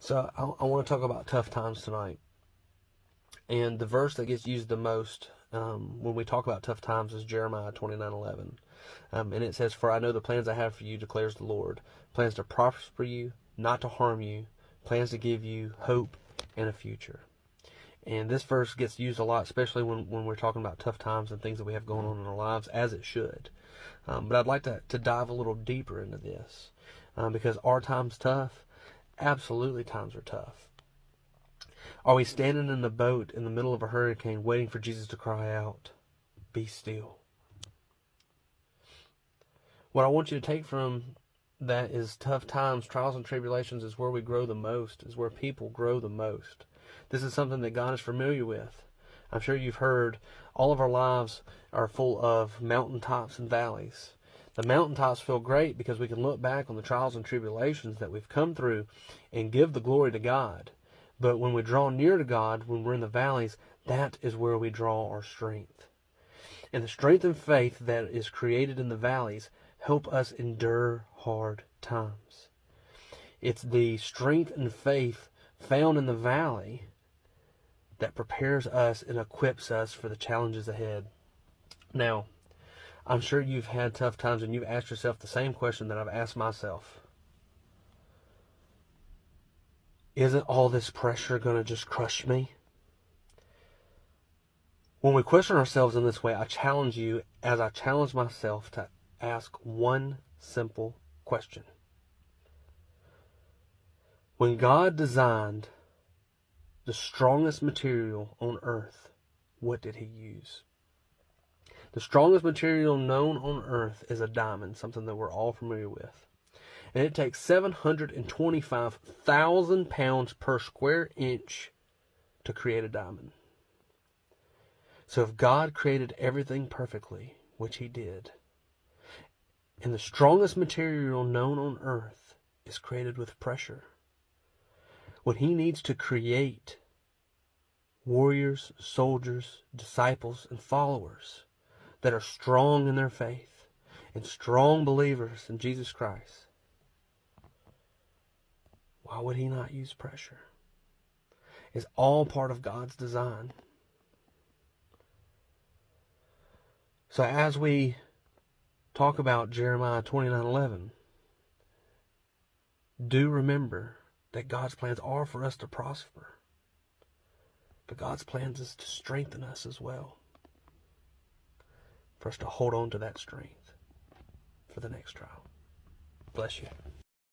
So I want to talk about tough times tonight. And the verse that gets used the most when we talk about tough times is Jeremiah 29:11. And it says, "For I know the plans I have for you, declares the Lord. Plans to prosper you, not to harm you. Plans to give you hope and a future." And this verse gets used a lot, especially when we're talking about tough times and things that we have going on in our lives, as it should. But I'd like to dive a little deeper into this. Because are times tough? Absolutely, times are tough. Are we standing in the boat in the middle of a hurricane waiting for Jesus to cry out, "Be still"? What I want you to take from that is tough times, trials and tribulations is where we grow the most, is where people grow the most. This is something that God is familiar with. I'm sure you've heard all of our lives are full of mountaintops and valleys. The mountaintops feel great because we can look back on the trials and tribulations that we've come through and give the glory to God. But when we draw near to God, when we're in the valleys, that is where we draw our strength. And the strength and faith that is created in the valleys help us endure hard times. It's the strength and faith found in the valley that prepares us and equips us for the challenges ahead. Now, I'm sure you've had tough times and you've asked yourself the same question that I've asked myself. Isn't all this pressure going to just crush me? When we question ourselves in this way, I challenge you, as I challenge myself, to ask one simple question. When God designed the strongest material on earth, what did he use? The strongest material known on earth is a diamond, something that we're all familiar with. And it takes 725,000 pounds per square inch to create a diamond. So if God created everything perfectly, which he did, and the strongest material known on earth is created with pressure, when he needs to create warriors, soldiers, disciples, and followers that are strong in their faith and strong believers in Jesus Christ, why would he not use pressure? It's all part of God's design. So as we talk about Jeremiah 29:11, do remember that God's plans are for us to prosper. But God's plans is to strengthen us as well. For us to hold on to that strength for the next trial. Bless you.